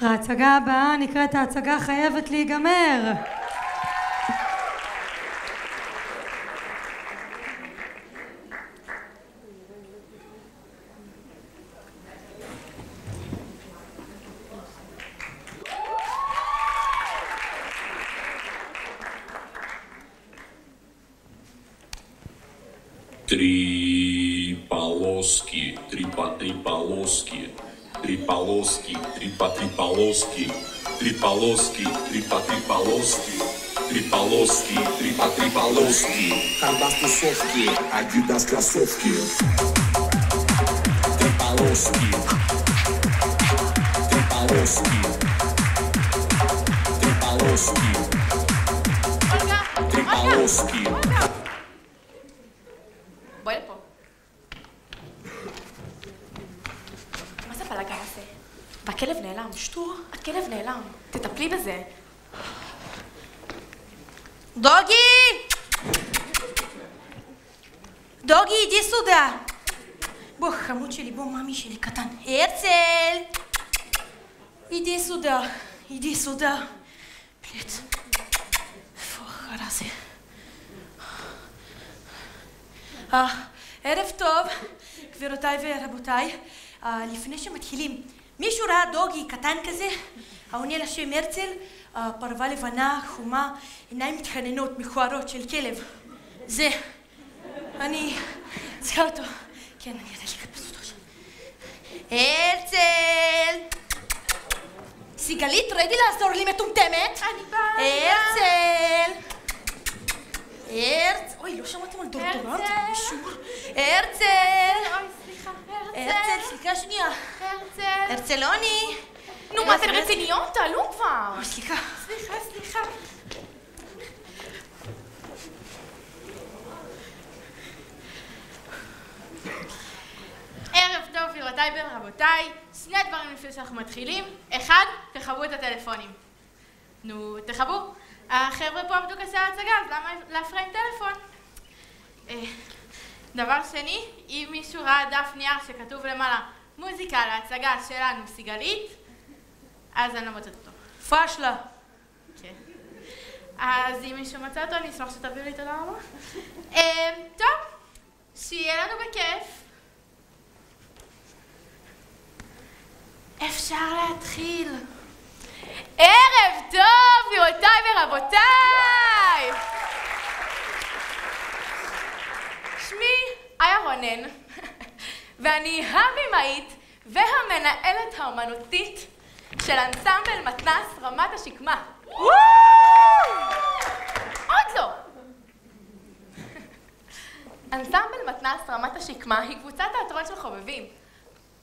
ההצגה הבאה נקראת ההצגה חייבת להיגמר. Три полоски, три полоски, три полоски, три полоски, три полоски, три полоски, три полоски, три полоски. Колбас тусовки, Адидас кроссовки. Три полоски, три полоски, три полоски, три полоски. בואי לפה. מה זה בלגן הזה? והכלב נעלם. שטור, הכלב נעלם. תטפלי בזה. דוגי! דוגי, иди сюда. בוא, חמוד שלי, בוא, ממי שלי קטן. הרצל! иди сюда. иди сюда. פלט. איפה החרא הזה? ערב טוב, גבירותיי ורבותיי. לפני שמתחילים, מישהו ראה דוגי קטן כזה? העונה לשם הרצל, פרווה לבנה, חומה, עיניים מתחננות, מכוערות של כלב. זה. אני צריכה אותו. כן, אני יודעת לקפץ אותו שם. הרצל! סיגלית, רדי לעזור לי מטומטמת? אני באה. הרצל! אוי, לא שמעתם על דורדורנט? מישור? הרצל! אוי, סליחה, הרצל, סליחה שנייה. הרצלוני! נו, מה אתן רציניות? תעלו כבר! אוי, סליחה. סליחה. ערב טוב, גבירותיי ורבותיי. שני דברים לפני שאנחנו מתחילים. אחד, תכבו את הטלפונים. נו, תכבו. החבר'ה פה עבדו קשה על הצגה, אז למה להפריע עם טלפון? דבר שני, אם מישהו ראה דף נייר שכתוב למעלה מוזיקה להצגה שלנו סיגלית, אז אני לא מוצאת אותו. פשלה. כן. אז אם מישהו מצא אותו, אני אשמח שתביאו לי תודה רבה. טוב, שיהיה לנו בכיף. אפשר להתחיל. ערב טוב, גבירותיי ורבותיי! שמי איה רונן, ואני הבימאית והמנהלת האומנותית של אנסמבל מתנ"ס רמת השקמה. עוד לא! אנסמבל מתנ"ס רמת השקמה היא קבוצת תיאטרון של חובבים.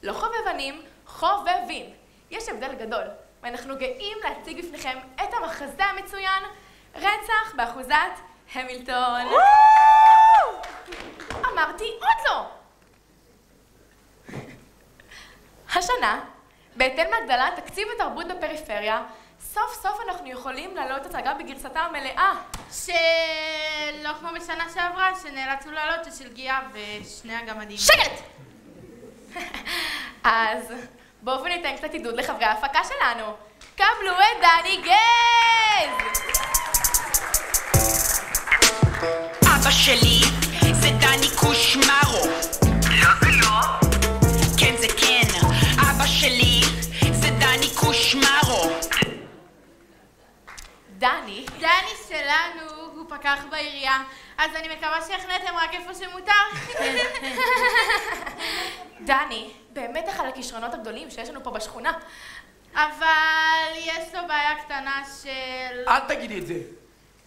לא חובבנים, חובבים. יש הבדל גדול. ואנחנו גאים להציג בפניכם את המחזה המצוין, רצח באחוזת המילטון. אמרתי, עוד לא! השנה, בהתאם להגדלת תקציב התרבות בפריפריה, סוף סוף אנחנו יכולים להעלות הצגה בגרסתה המלאה. שלא כמו בשנה שעברה, שנאלצנו להעלות של גיאה ושני הגמדים. שקט! אז בואו וניתן קצת עידוד לחברי ההפקה שלנו. קבלו את דני גז! אבא שלי זה דני קושמרו. לא זה לא. כן זה כן. אבא שלי זה דני קושמרו. דני שלנו הוא פקח בעירייה, אז אני מקווה שהכנתם רק איפה שמותר. דני, באמת אחד הכישרונות הגדולים שיש לנו פה בשכונה. אבל יש לו בעיה קטנה של... אל תגידי את זה.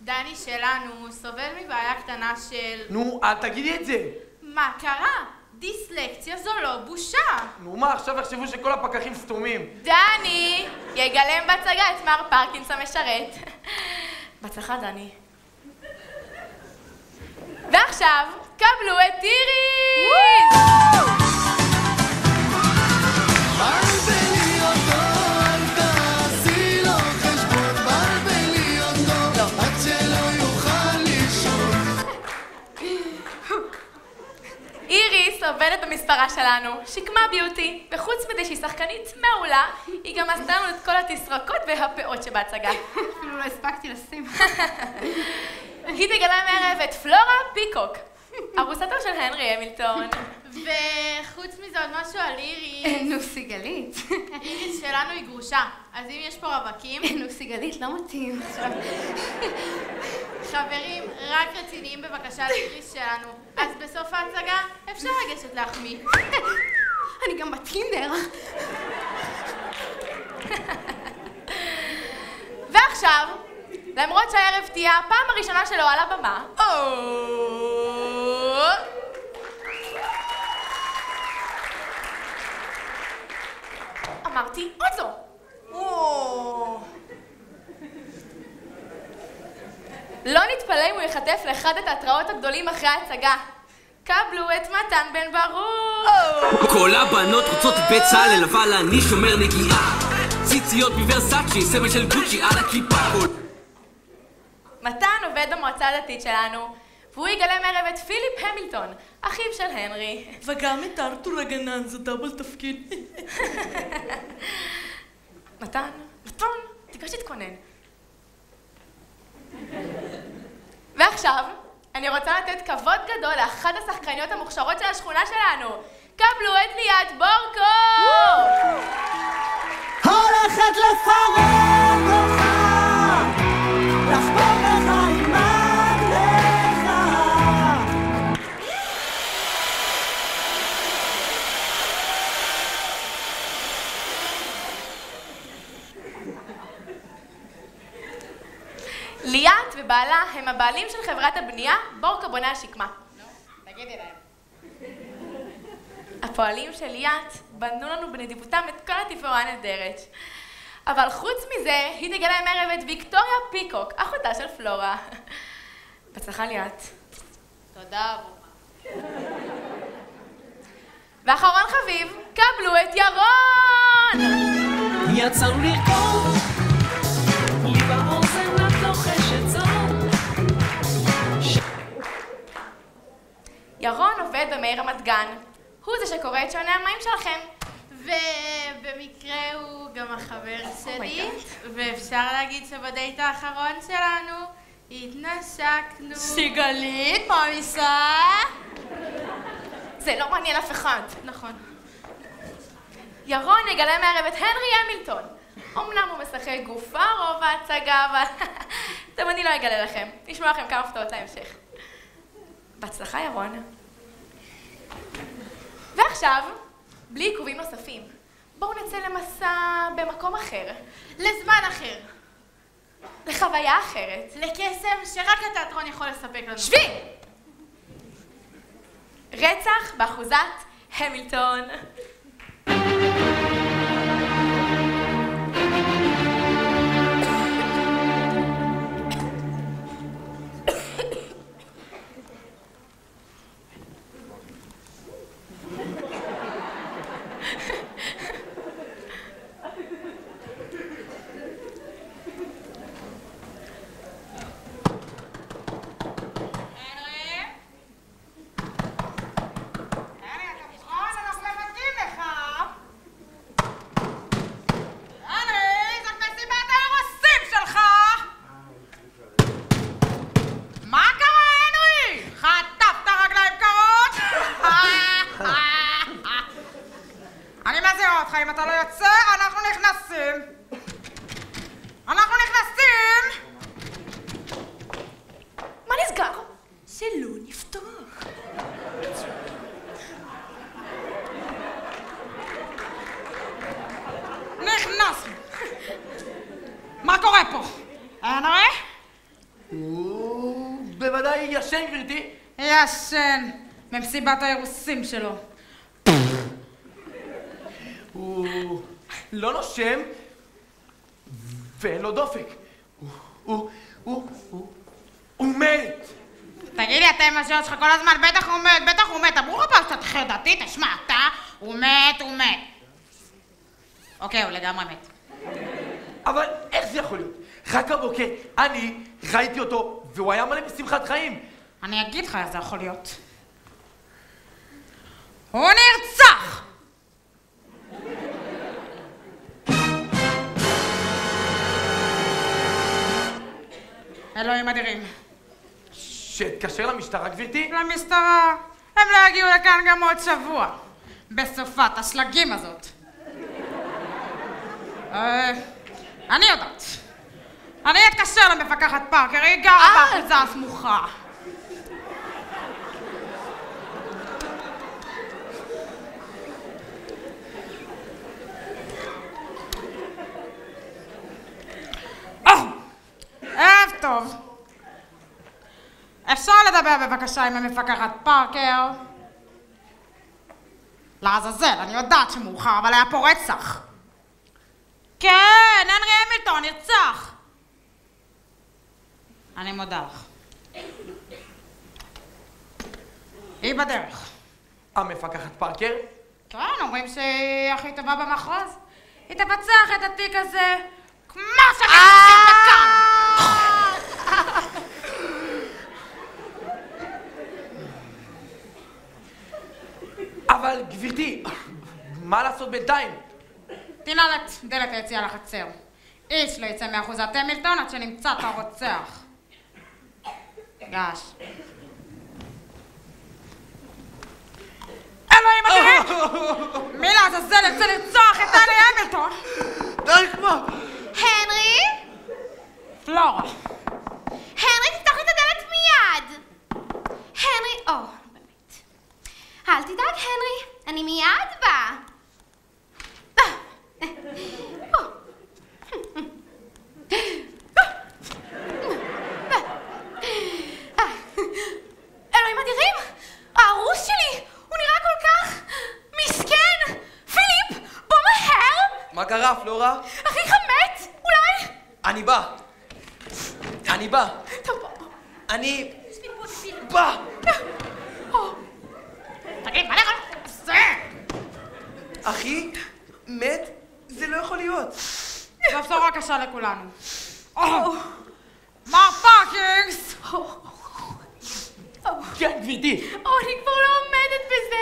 דני שלנו סובל מבעיה קטנה של... נו, אל תגידי את זה. מה קרה? דיסלקציה זו לא בושה. נו מה, עכשיו יחשבו שכל הפקחים סתומים. דני יגלם בהצגה את מר פרקינס המשרת. בהצלחה, דני. ועכשיו, קבלו את איריס! איריס עובדת במסגרת המספרה שלנו, שקמה ביוטי, וחוץ מדי שהיא שחקנית מעולה, היא גם עשתה לנו את כל התסרוקות והפאות שבהצגה. אפילו לא הספקתי לשים. היא תגלה מערב את פלורה פיקוק, ארוסתו של הנרי המילטון. וחוץ מזה עוד משהו על איריס. נו, סיגלית. איריס שלנו היא גרושה, אז אם יש פה רווקים... נו, סיגלית, לא מתאים. חברים, רק רציניים בבקשה לאיריס שלנו. אז בסוף ההצגה אפשר לגשת להחמיא. אני גם בטינדר. ועכשיו, למרות שהערב תהיה הפעם הראשונה שלו על הבמה, אמרתי עוד זו. לא נתפלא אם הוא יחטף לאחד התיאטראות הגדולים אחרי ההצגה. קבלו את מתן בן ברוך. כל הבנות רוצות בצלאל, אבל אני שומר נגיעה. ציציות מוורסאצ'י, סמל של גוצ'י על הכיפה. מתן עובד במועצה הדתית שלנו, והוא יגלה מערב את פיליפ המילטון, אחיו של הנרי. וגם את ארתור הגנן, זה דאבל תפקיד. מתן, תיגש להתכונן. ועכשיו, אני רוצה לתת כבוד גדול לאחת השחקניות המוכשרות של השכונה שלנו. קבלו את ליאת בורקו! הולכת לפרק אותך, לחבור לך עם מגלך. ליאת ובעלה הם הבעלים של חברת הבנייה בורקו בונה השקמה. תגידי להם. הפועלים של ליאת בנו לנו בנדיבותם את כל התפאורה הנהדרת. אבל חוץ מזה, היא תגלה מערב את ויקטוריה פיקוק, אחותה של פלורה. בהצלחה ליאת. תודה, בומה. ואחרון חביב, קבלו את ירון! יצאנו לרקוד, לי באוזן את לוחשת זאת. ירון עובד במאיר רמת גן. הוא זה שקורא את שעוני המים שלכם. ובמקרה הוא גם החבר שלי, ואפשר להגיד שבדייט האחרון שלנו התנשקנו. סיגלית, מה עושה? זה לא מעניין אף אחד. נכון. ירון יגלה מערב את הנרי המילטון. אמנם הוא משחק גופה רוב ההצגה, אבל טוב, אני לא אגלה לכם. נשמע לכם כמה הפתעות להמשך. בהצלחה, ירון. ועכשיו, בלי עיכובים נוספים, בואו נצא למסע במקום אחר. לזמן אחר. לחוויה אחרת. לקסם שרק התיאטרון יכול לספק לנו. שבי! רצח באחוזת המילטון. אם אתה לא יוצא, אנחנו נכנסים. אנחנו נכנסים! מה נסגר? זה לא נפתח. נכנסנו. מה קורה פה? הנרי? הוא בוודאי ישן, גברתי. ישן. ממסיבת האירוסים שלו. הוא לא נושם ואין לו דופק. הוא מת. תגיד לי, אתה עם השאלות שלך כל הזמן, בטח הוא מת. אמרו לך פעם שאתה חרדתי, תשמע, הוא מת. אוקיי, הוא לגמרי מת. אבל איך זה יכול להיות? רק הבוקר אני ראיתי אותו והוא היה מלא בשמחת חיים. אני אגיד לך איך זה יכול להיות. הוא נרצח! אלוהים אדירים. שתקשר למשטרה, גברתי? למשטרה. הם לא יגיעו לכאן גם עוד שבוע. בסופת השלגים הזאת. אני יודעת. אני אתקשר למפקחת פארקר, היא גרה באחוזה הסמוכה. ערב טוב. אפשר לדבר בבקשה עם המפקחת פארקר? לעזאזל, אני יודעת שמאוחר, אבל היה פה רצח. כן, הנרי המילטון נרצח. אני מודה לך. היא בדרך. המפקחת פארקר? כן, אומרים שהיא הכי טובה במחוז. היא תבצח את התיק הזה כמו שמתחיל בכאן. אבל גברתי, מה לעשות בינתיים? תנעל את דלת היציאה לחצר. איש לא יצא מאחוזת המילטון עד שנמצא את הרוצח. גש. אלוהים אדירים! מי לעזאזל יצא לרצוח את הנרי המילטון? די כבר! הנרי? פלורה. הנרי, תפתח את הדלת מיד! הנרי, באמת. אל תדאג, הנרי, אני מיד באה. אלוהים אדירים! הארוס שלי! הוא נראה כל כך מסכן! פיליפ! בוא מהר! מה קרה, פלורה? אחיך מת! אולי? אני בא! אני בא! תגיד, מה לך? זה! אחי? מת? זה לא יכול להיות. זו בשורה קשה לכולנו. מר פארקינגס! כן, גברתי. אני כבר לא עומדת בזה.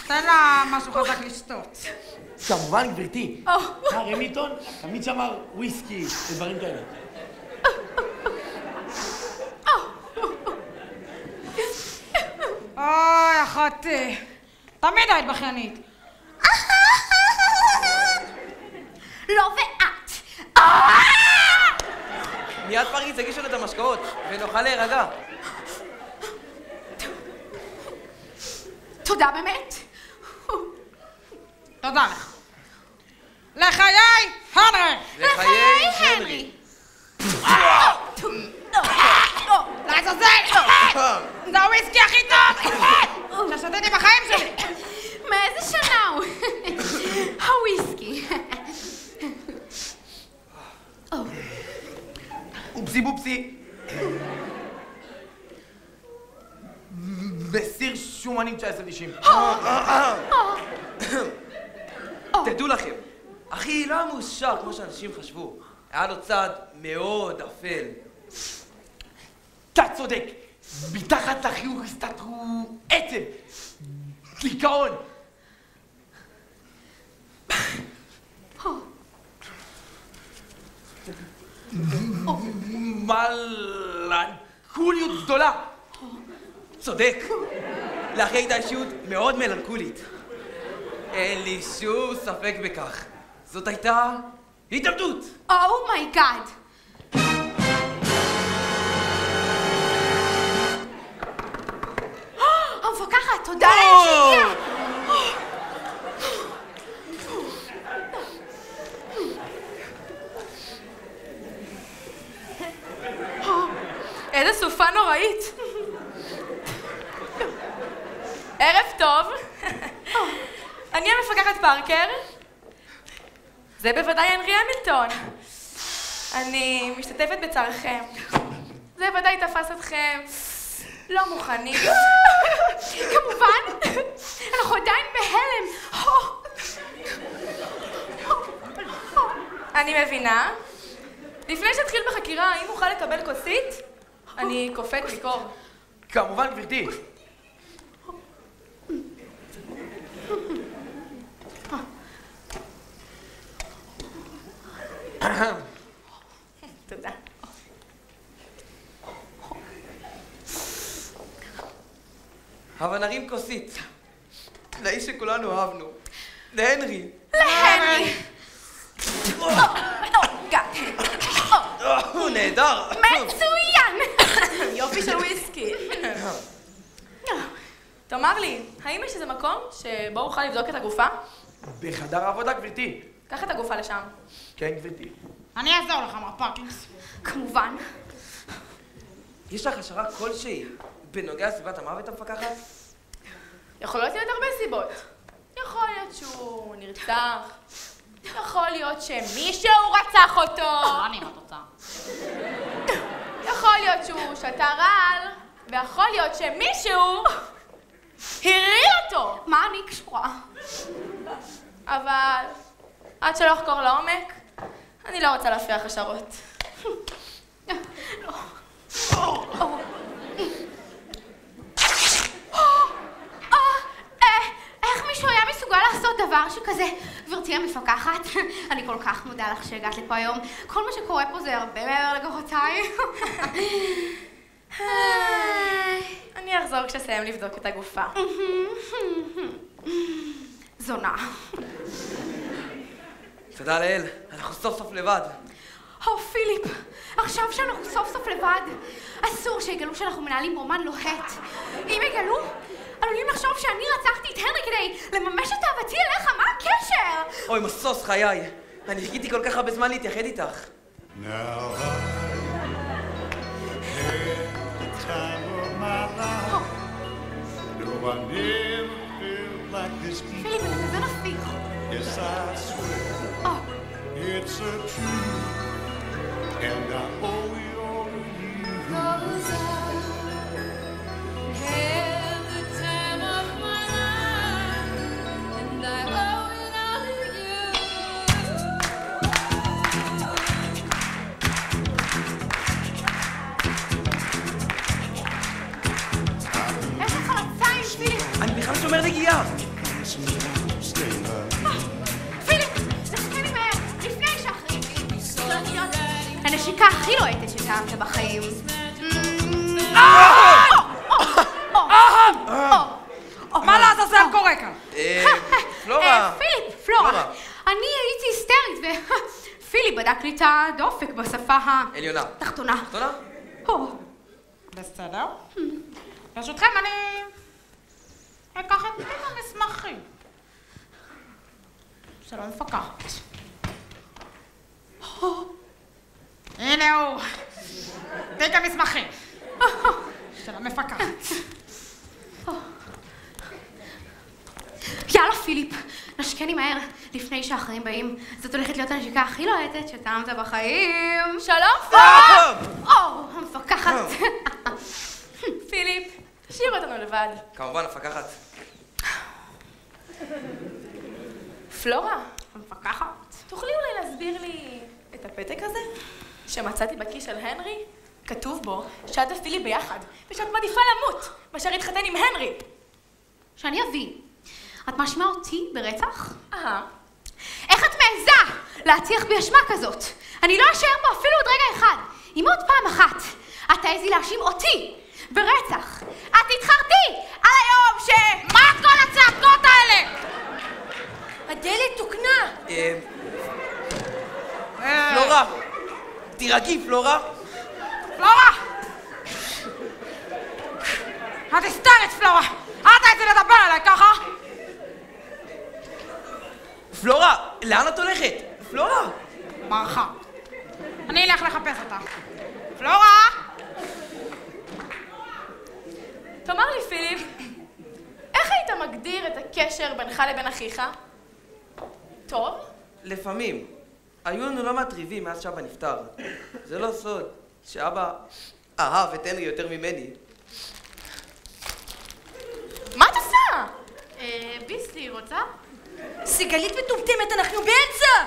תן לה משהו חזק לשתות. כמובן, גברתי. הנרי המילטון תמיד שמר וויסקי ודברים כאלה. אוי, אחותי. תמיד היית בכיינית. לא ואת. מיד פריץ, תגישו לו את המשקאות ונוכל להירגע. תודה באמת. תודה לך. לחיי הנרי! לחיי הנרי! לעזאזל! זה הוויסקי הכי טוב! ששתיתי בחיים שלי! מאיזה שנה הוא? הוויסקי. אופסי בופסי. בסיר שומנים 1990. תדעו לכם, אחי לא היה מאושר כמו שאנשים חשבו. היה לו צד מאוד אפל. אתה צודק, מתחת לחיוך הסתתרו עצב, דיכאון. מלנכוליות גדולה. צודק, לאחי הייתה אישיות מאוד מלנכולית. אין לי שום ספק בכך. זאת הייתה התאבדות. אומייגאד. המפקחת, תודה שהגיעה. איזה סופה נוראית. ערב טוב. אני המפקחת פארקר. זה בוודאי הנרי המילטון. אני משתתפת בצערכם. זה ודאי תפס אתכם לא מוכנים. כמובן, אנחנו עדיין בהלם. אני מבינה. לפני שתתחיל בחקירה, האם אוכל לקבל כוסית? אני קופאת מקור. כמובן, גברתי. תודה. הבה נרים כוסית. לאיש שכולנו אהבנו. להנרי. להנרי! הוא נהדר. מצוין! יופי של וויסקי. תאמר לי, האם יש איזה מקום שבו אוכל לבדוק את הגופה? בחדר העבודה, גברתי. קח את הגופה לשם. כן, גברתי. אני אעזור לך, מר פרקינס. כמובן. יש לך השערה כלשהי בנוגע לסביבת המוות המפקחת? יכולות להיות הרבה סיבות. יכול להיות שהוא נרצח. יכול להיות שמישהו רצח אותו. אני עם התוצאה. יכול להיות שהוא שתה רעל. ויכול להיות שמישהו הרעיל אותו. מה אני קשורה? אבל עד שלא אחקור לעומק, אני לא רוצה להפריע חשרות. איך מישהו היה מסוגל לעשות דבר שכזה? גברתי המפקחת, אני כל כך מודה לך שהגעת לפה היום. כל מה שקורה פה זה הרבה מעבר לגחותיי. אני אחזור כשאסיים לבדוק את הגופה. זונה. תודה לאל, אנחנו סוף סוף לבד. פיליפ, עכשיו שאנחנו סוף סוף לבד, אסור שיגלו שאנחנו מנהלים רומן לוהט. אם יגלו, עלולים לחשוב שאני רצחתי את הנרי כדי לממש את אהבתי אליך, מה הקשר? אוי, משוש חיי. אני חיכיתי כל כך הרבה זמן להתייחד איתך. Now I had the time of my life. No, I never felt like this before. פיליפ, אתה כזה נפיק. Yes, I swear it's a truth, and I owe it all to you. 'Cause I had the time of my life, and I owe it all to you. איך לך לציים, פיליפ? אני בכלל שומר נגיעה. הנשיקה הכי לוהטת שטעמת בחיים. מה לעזאזל קורה כאן? פלורה. פיליפ, פלורה. אני הייתי היסטרית ופיליפ בדק לי את הדופק בשפה עליונה. התחתונה. תחתונה? בסדר. ברשותכם, אני אקח את תיק המסמכים. שלא מפקחת. הנה הוא, תיק המסמכים. של המפקחת. יאללה פיליפ, נשקני מהר לפני שאחרים באים. זאת הולכת להיות הנשיקה הכי לוהטת שטעמת בחיים. שלום פלורה! המפקחת. פיליפ, תשאיר אותנו לבד. כמובן, המפקחת. פלורה, המפקחת. תוכלי אולי להסביר לי את הפתק הזה שמצאתי בכיס של הנרי? כתוב בו שאת ופיליפ ביחד, ושאת מעדיפה למות מאשר להתחתן עם הנרי. שאני אבין, את מאשימה אותי ברצח? איך את מעיזה להטיח בי אשמה כזאת? אני לא אשאר פה אפילו עוד רגע אחד. אם עוד פעם אחת את תעזי להאשים אותי ברצח, את תתחרטי על היום ש... מה כל הצעקות האלה? הדלת תוקנה. פלורה! תירגעי, פלורה! פלורה! את היסטרית, פלורה! את הייתי לדבר עליי ככה? פלורה! לאן את הולכת? פלורה! ברחה. אני אלך לחפש אותה. פלורה! תאמר לי, פיליפ, איך היית מגדיר את הקשר בינך לבין אחיך? טוב? לפעמים. היו לנו לא מעט ריבים מאז שאבא נפטר. זה לא סוד שאבא אהב את הנרי יותר ממני. מה את עושה? ביסלי, רוצה? סיגלית מטומטמת, אנחנו באמצע!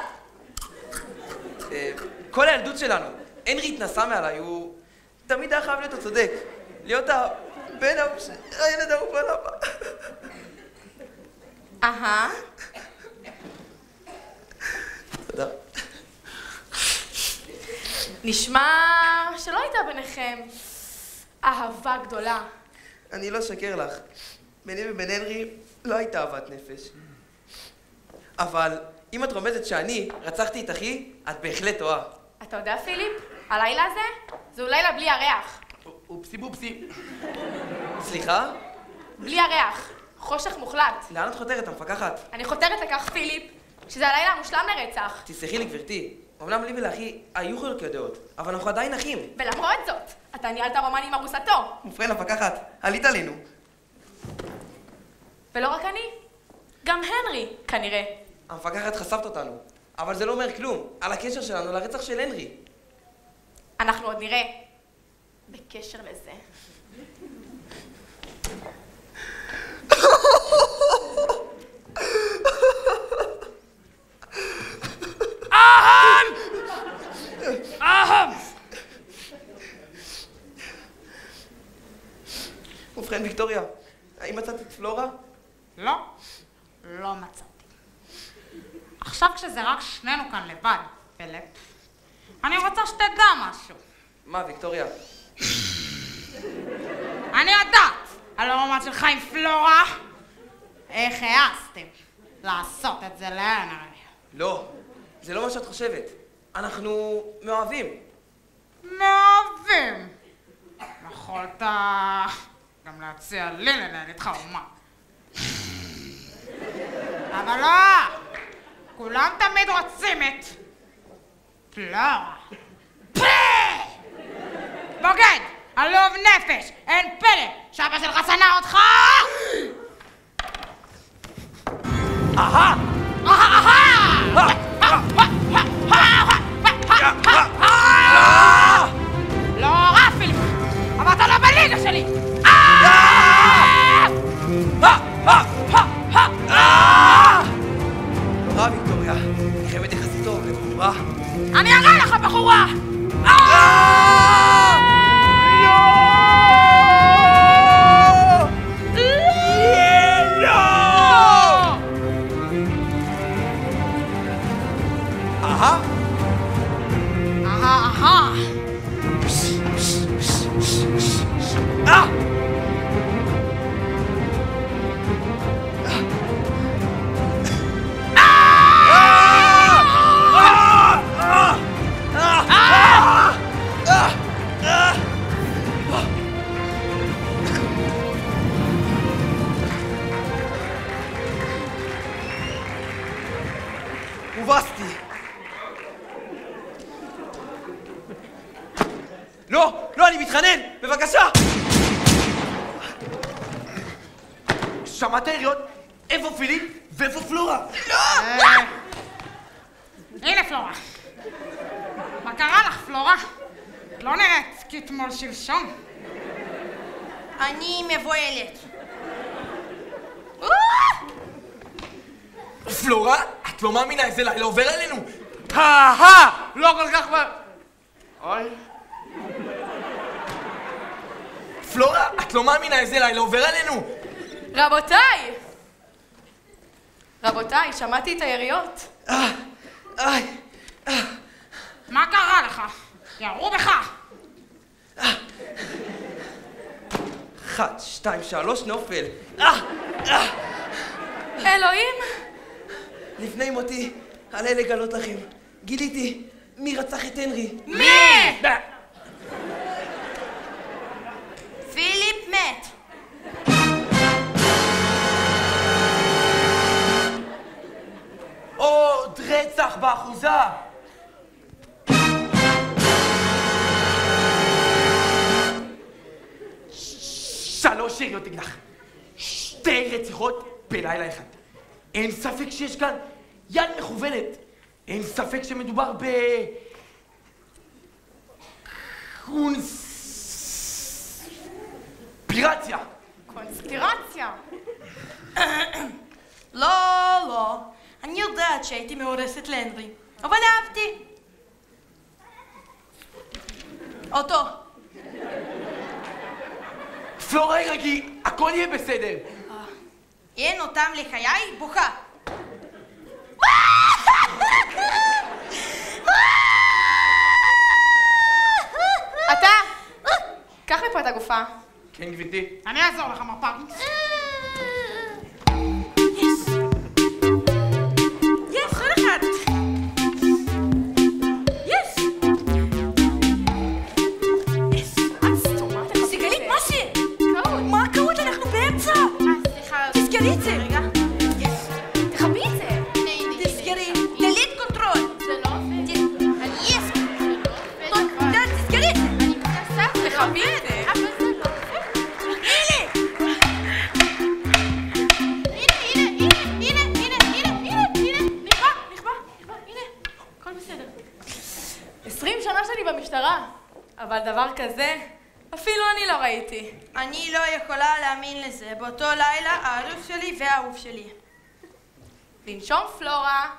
כל הילדות שלנו, הנרי התנסה מעליי, הוא תמיד היה חייב להיות הצודק. להיות הילד האהוב על אבא. אהה. תודה. נשמע שלא הייתה ביניכם אהבה גדולה. אני לא אשקר לך. ביני ובין הנרי לא הייתה אהבת נפש. אבל אם את רומזת שאני רצחתי את אחי, את בהחלט טועה. אתה יודע, פיליפ? הלילה הזה? זהו לילה בלי הריח. אופסי בופסי. סליחה? בלי הריח. חושך מוחלט. לאן את חותרת, המפקחת? אני חותרת לכך, פיליפ, שזה הלילה המושלם לרצח. תסלחי לי, גברתי. אמנם לי ולאחי היו חילוקי דעות, אבל אנחנו עדיין אחים. ולמרות זאת, אתה ניהלת רומן עם ארוסתו. ובכן, המפקחת, עלית עלינו. ולא רק אני, גם הנרי, כנראה. המפקחת חשפת אותנו, אבל זה לא אומר כלום על הקשר שלנו לרצח של הנרי. אנחנו עוד נראה בקשר לזה. ובכן, ויקטוריה, האם מצאת את פלורה? לא, לא מצאתי. עכשיו כשזה רק שנינו כאן לבד, פיליפ, אני רוצה שתדע משהו. מה, ויקטוריה? אני יודעת על הרומן שלך עם פלורה. איך העזתם לעשות את זה להנרי? לא, זה לא מה שאת חושבת. אנחנו מאוהבים. מאוהבים? יכולת גם להציע לי לנהל איתך רומן. אבל לא, כולם תמיד רוצים את פלורה. בוגד, עלוב נפש, אין פלא שאבא שלך שנא אותך! אהה! לא רע, פיליפ, אבל אתה לא בליגה שלי! לא רע, ויקטוריה, היא חייבת יחסית טוב לבחורה. אני אראה לך, בחורה! הובסתי. לא, לא, אני מתחנן, בבקשה. שמעת יריות? איפה פיליפ ואיפה פלורה? לא! הנה פלורה. מה קרה לך, פלורה? את לא נראית כתמול שלשום. אני מבוהלת. פלורה, את לא מאמינה איזה לילה עובר עלינו. לא כל כך אוי. פלורה, את לא מאמינה איזה לילה עובר עלינו. רבותיי, שמעתי את היריות. מה קרה לך? ירו בך! 1, 2, 3, נופל. אלוהים! לפני מותי, עלי לגלות לכם. גיליתי מי רצח את הנרי. מי? פיליפ מת. עוד רצח באחוזה. שלוש יריות אקדח. 2 רציחות בלילה אחד. אין ספק שיש כאן יד מכוונת. אין ספק שמדובר קונספירציה. קונספירציה? לא, לא. אני יודעת שהייתי מאורסת להנרי, אבל אהבתי. אותו. פלורה, רגעי, הכל יהיה בסדר. אין אותם לחיי בוכה. אתה! קח מפה את הגופה. כן, גבירתי. אני אעזור לך, מר פרקינס. יש, עוד אחד. יש. סיגלית, מה זה? מה קרות? אנחנו באמצע. סליחה. תסגרי את זה. רגע. תחבי את זה. תסגרי. דלית קונטרול. זה לא עובד. יש. תסגרי את זה. אני מנסה. תחבי את זה. אבל זה לא עובד. הנה. הכל בסדר. 20 שנה שאני במשטרה, אבל דבר כזה, אפילו אני לא ראיתי. אני לא יכולה להאמין לזה. באותו לילה האלוף שלי והאהוב שלי. לנשום פלורה,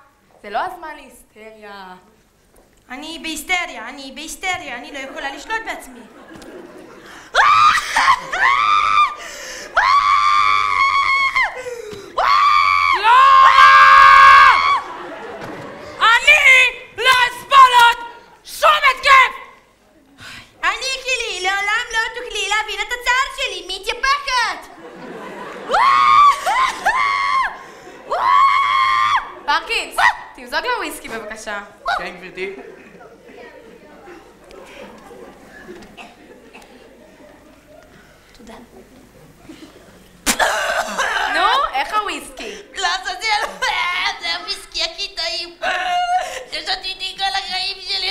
זה לא הזמן להיסטריה. אני בהיסטריה, אני לא יכולה לשלוט בעצמי. אני לא אסבול עוד שום התקף! אני כלי, לעולם לא תוכלי להבין את הצער שלי, מתייפחת! פרקינס, תמזוג לה וויסקי בבקשה. כן, גבירתי. תודה. נו, איך הוויסקי? לעזאזל, זה הוויסקי הכי טעים ששתיתי כל החיים שלי.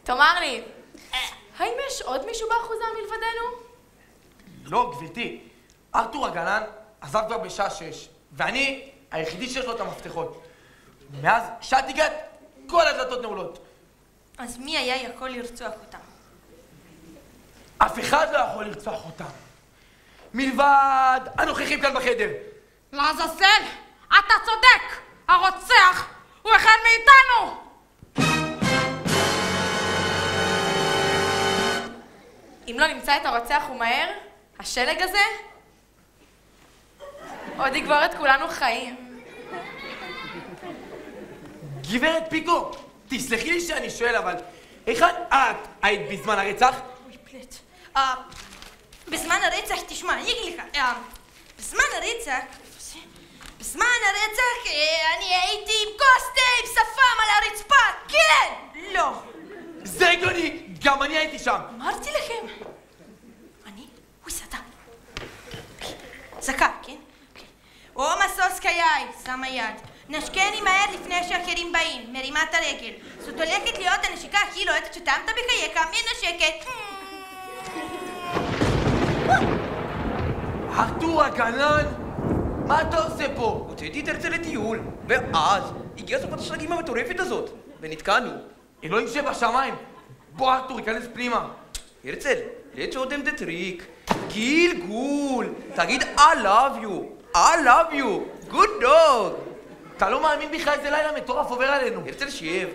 תאמר לי, האם יש עוד מישהו באחוזה מלבדנו? לא, גבירתי. ארתור הגנן עזב כבר בשעה 6, ואני היחידי שיש לו את המפתחות. מאז שאת הגעת, כל הדלתות נעולות. אז מי היה יכול לרצוח אותם? אף אחד לא יכול לרצוח אותם. מלבד הנוכחים כאן בחדר. לעזאזל, אתה צודק! הרוצח הוא אחד מאיתנו! אם לא נמצא את הרוצח ומהר, השלג הזה עוד יגבור את כולנו חיים. גברת פיקו, תסלחי לי שאני שואל, אבל היכן את היית בזמן הרצח? אוי, פלט. בזמן הרצח, תשמע, אני אגיד לך, בזמן הרצח אני הייתי עם כוס תה עם שפם על הרצפה, כן! לא. זה הגיוני, גם אני הייתי שם. אמרתי לכם. אני? אוי, סתה. זקה, כן? או מסוס חיי, שמה יד. נשקני מהר לפני שאחרים באים, מרימה את הרגל. זאת הולכת להיות הנשיקה הכי לוהטת שטעמת בחייך, מנשקת. ארתור הגנן? מה אתה עושה פה? הוצאתי את הרצל לטיול, ואז הגיע סופת השלגים המטורפת הזאת, ונתקענו. אלוהים שבשמיים, בוא ארתור, ייכנס פנימה. הרצל, let's show them the trick. גלגול, תגיד I love you, good dog. אתה לא מאמין בכלל איזה לילה מטורף עובר עלינו. הרצל שב.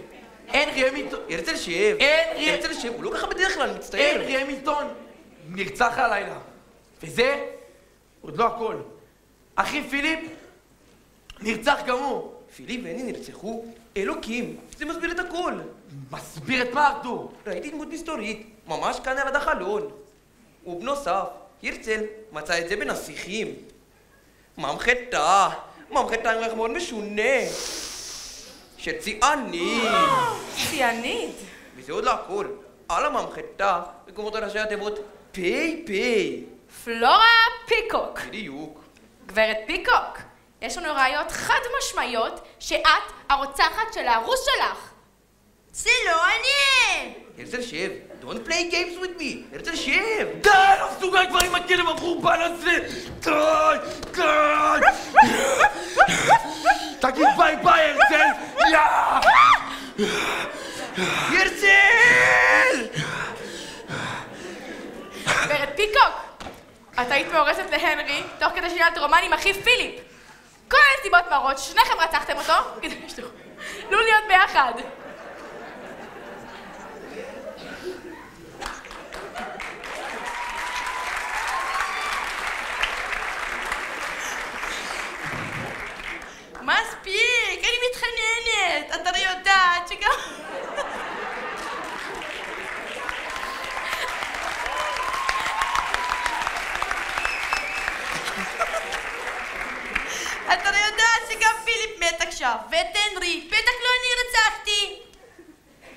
הנרי המילטון. הרצל שב. הרצל שב, הוא לא ככה בדרך כלל, אני מצטער. הנרי המילטון נרצח הלילה. וזה עוד לא הכל. אחי פיליפ נרצח גם הוא. פיליפ והני נרצחו? אלוקים, זה מסביר את הכל. מסביר את מה, ארתור? ראיתי דמות מסתורית, ממש כאן על יד החלון. ובנוסף, הרצל מצא את זה בין השיחים. ממחטה עם ריח מאוד משונה. של ציאנית. ציאנית? וזה עוד לא הכל. על הממחטה מקומות ראשי התיבות פיי. פלורה פיקוק. בדיוק. גברת פיקוק, יש לנו ראיות חד משמעיות שאת הרוצחת של הארוס שלך. זה לא אני! הרצל שב, don't play games with me. הרצל שב. די, לא מסוגל כבר עם הכלב המחורבן הזה. די. תגיד ביי הרצל. הרצל! גברת פיקוק, את היית מאורסת להנרי תוך כדי שניהלת רומן עם אחי פיליפ. כל הנסיבות מראות ששניכם רצחתם אותו כדי שתוכלו להיות ביחד. הנרי, בטח לא אני רצחתי.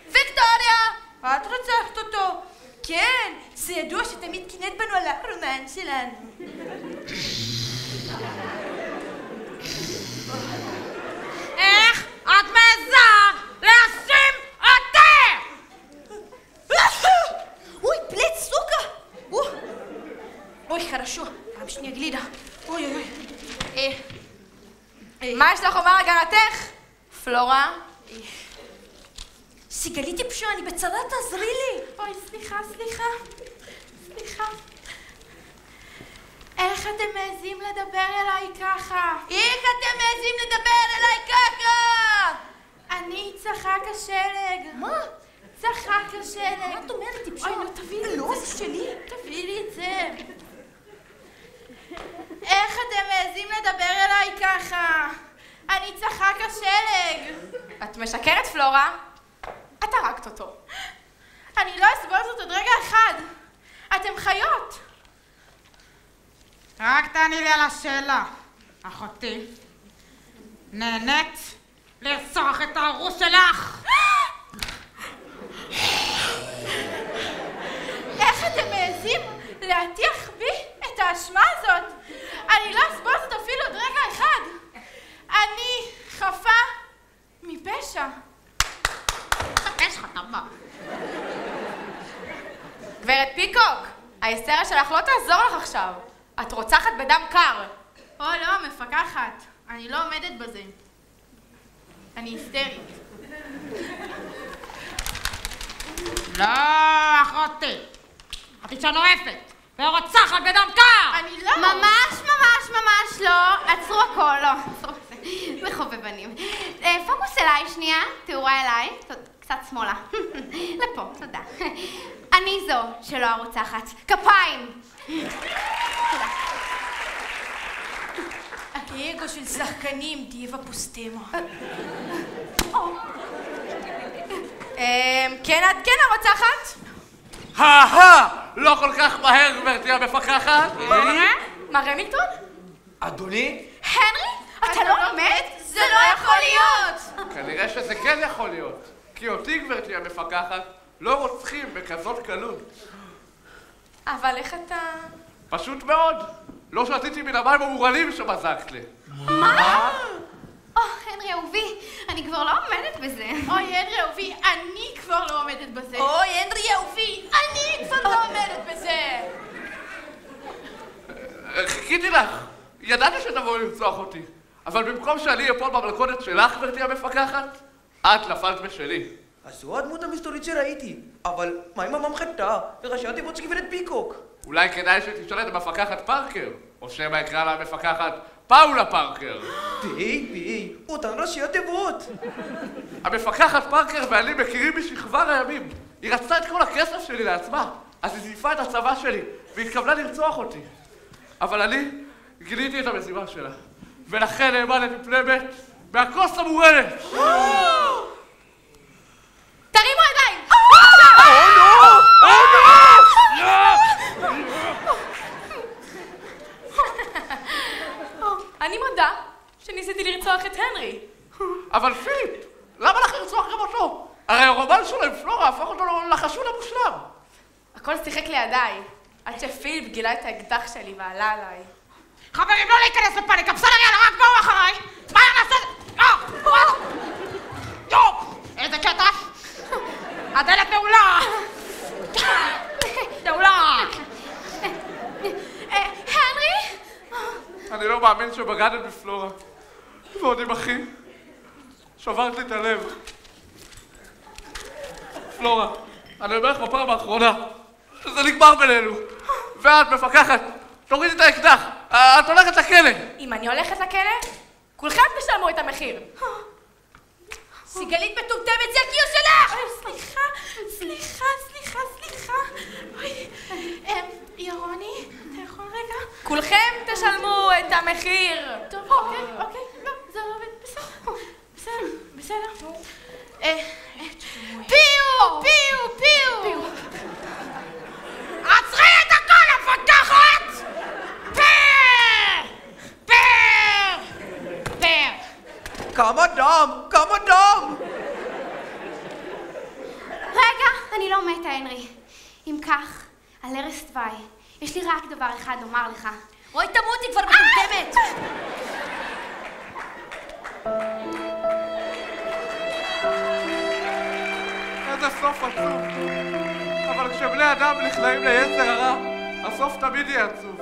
ויקטוריה, את רצחת אותו. כן, זה ידוע שתמיד קינאת בנו על הרומן שלנו. איך את מעזה להאשים אותי? אוי, פלט סוקה! אוי, хорошо. פעם שנייה גלידה. אוי, אוי, אוי. מה יש לך לומר הגנתך? פלורה? סיגלית טיפשה, אני בצרה, תעזרי לי. אוי, סליחה. איך אתם מעזים לדבר אליי ככה? איך אתם מעזים לדבר אליי ככה? אני צחק השלג. מה? צחק השלג. מה את אומרת, טיפשה? אוי, נו, תביאי לי לא, את זה. זה שלי. תביאי לי את זה. איך אתם מעזים לדבר אליי ככה? אני צחק השלג. את משקרת, פלורה? את הרגת אותו. אני לא אסבול זאת עוד רגע אחד. אתם חיות. רק תעני לי על השאלה, אחותי. נהנית לרצוח את הארוס שלך? איך אתם מעזים להטיח בי את האשמה הזאת? אני לא אסבול זאת אפילו עוד רגע אחד. אני חפה מפשע. יש לך טבע. גברת פיקוק, ההיסטריה שלך לא תעזור לך עכשיו. את רוצחת בדם קר. או לא, מפקחת. אני לא עומדת בזה. אני היסטרית. לא, אחותי. את אישה נואפת ורוצחת בדם קר! אני לא... ממש לא. עצרו הכל, לא. זה חובבנים. פוקוס אליי שנייה, תאורה אליי. קצת שמאלה. לפה, תודה. אני זו שלא הרוצחת. כפיים! תודה. האגו של שחקנים, דיבה פוסטמה. כן, את כן הרוצחת? לא כל כך מהר, גברתי המפקחת. מה רמילטון? אדוני? הנרי? אתה לא מת? זה לא יכול להיות! כנראה שזה כן יכול להיות. כי אותי, גברתי המפקחת, לא רוצחים בכזאת קלות. אבל איך אתה... פשוט מאוד. לא שתיתי מן המים המורעלים שמזקת לי. מה? הנרי אהובי, אני כבר לא עומדת בזה. אוי, הנרי אהובי, אני כבר לא עומדת בזה. אוי, הנרי אהובי, אני כבר לא עומדת בזה. חיכיתי לך. ידעתי שתבואי לרצוח אותי. אבל במקום שאני אפול במלכודת שלך, גברתי המפקחת, את נפלת בשלי. אז זו הדמות המסתורית שראיתי. אבל מה עם הממחטה וראשי התיבות של גברת פיקוק? אולי כדאי שתשאל את המפקחת פארקר, או שמא יקרא לה המפקחת פאולה פארקר. די, אותן ראשי התיבות. המפקחת פארקר ואני מכירים משכבר הימים. היא רצתה את כל הכסף שלי לעצמה, אז היא זייפה את הצבא שלי, והתכוונה לרצוח אותי. אבל אני גיליתי את המשימה שלה, ולכן העמדתי פני מת מהכוס המורדת. תרימו ידיים! אני מודה שניסיתי לרצוח את הנרי. אבל פיליפ, למה לך לרצוח גם אותו? הרי הרומן שלו עם פלורה הפך אותו לחשוד המושלם. הכל שיחק לידיי, עד שפיליפ גילה את האקדח שלי ועלה עליי. חברים, לא להיכנס לפאניקה, בסדר, יאללה, רק בואו אחריי! מה נעשה? איזה קטע! הדלת נעולה! נעולה! הנרי? אני לא מאמין שבגדת בפלורה. ועוד עם אחי, שברת לי את הלב. פלורה, אני אומר לך בפעם האחרונה, זה נגמר בינינו. ואת מפקחת, תורידי את האקדח, את הולכת לכלא. אם אני הולכת לכלא, כולכם תשלמו את המחיר. סיגלית מטומטמת, זה הכיוס שלך! סליחה. אוי, ירוני, אתה יכול רגע? כולכם תשלמו את המחיר. טוב, אוקיי, לא, זה לא עובד, בסדר. פיו! עצרי את הכל, המפקחת! פר! כמה דם! הנרי. אם כך, על ערש דווי, יש לי רק דבר אחד לומר לך. רוי, תמותי כבר מטומטמת! איזה סוף עצוב. אבל כשבני אדם נכנעים ליצר הרע, הסוף תמיד יהיה עצוב.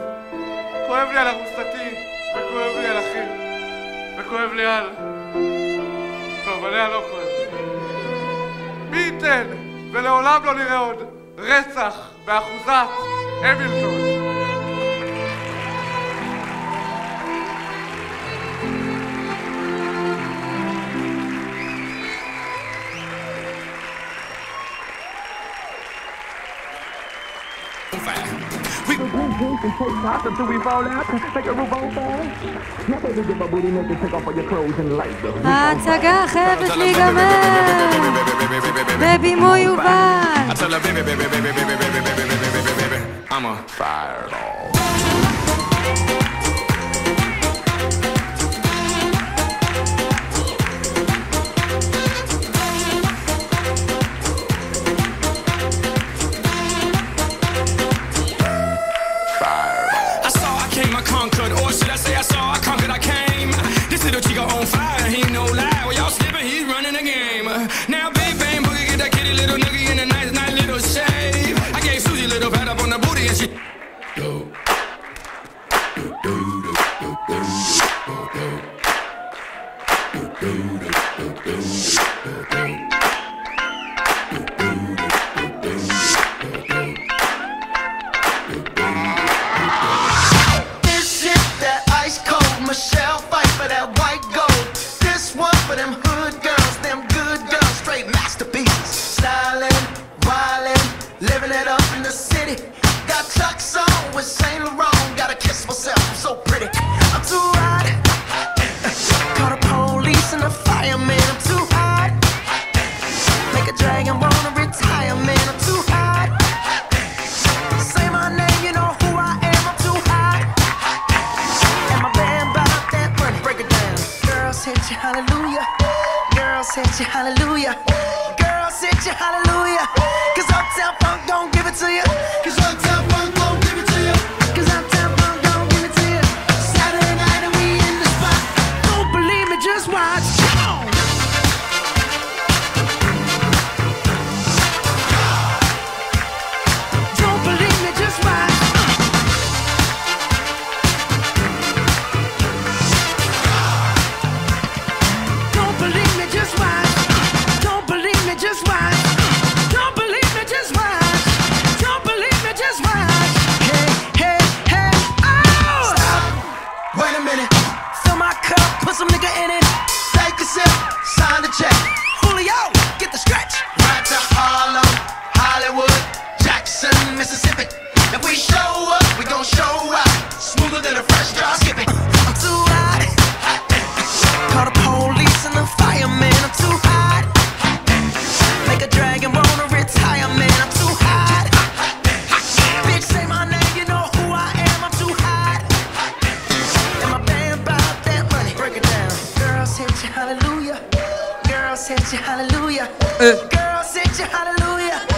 כואב לי על ארוסתי, וכואב לי על אחי, וכואב לי על... טוב, עליה לא כואב. מי ייתן, ולעולם לא נראה עוד רצח באחוזת המילטון. ההצגה חייבת להיגמר בבימוי יובל. I'm a fireball. Now big bang boogie get that kitty little nugget in a nice little shave. I gave Susie a little pat up on the booty and she This shit that ice cold Michelle fight for that white gold. This one for them hood girls, them good girls, straight masterpieces. Styling, wildin', living it up in the city. Got Chuck's on with Saint Laurent. Gotta kiss myself, I'm so pretty. I'm too hot. Call the police and the fireman. I'm too hot. Make a dragon wanna retire, man. I'm too hot. Say my name, you know who I am. I'm too hot. And my band bought that money. Break it down. Girls hit you, hallelujah. Girls hit you, hallelujah. Girls hit you, hallelujah. Cause Uptown Funk don't give it to you. Cause Uptown Funk don't give it to you. Cause Uptown Funk don't give it to you. Saturday night and we in the spot. Don't believe me, just watch. Come on. Don't believe me, just watch. Don't believe me, just watch. Don't believe me, just watch. Don't believe me, just watch. Don't believe me, just watch. Hey, hey, hey, oh! Stop. Wait a minute. Fill my cup, put some nigga in it. Take a sip, sign the check. Julio, get the stretch. Right to Harlem, Hollywood, Jackson, Mississippi. If we show up, we gon' show out. Smoother than a fresh drop skipping. I'm too hot. Call the police and the fireman. I'm too hot. Make a dragon wanna retire, man. I'm too hot. Bitch, say my name, you know who I am. I'm too hot. And my band bought that money. Break it down. Girls hit you, hallelujah. Girls hit you, hallelujah. Girls hit you, hallelujah.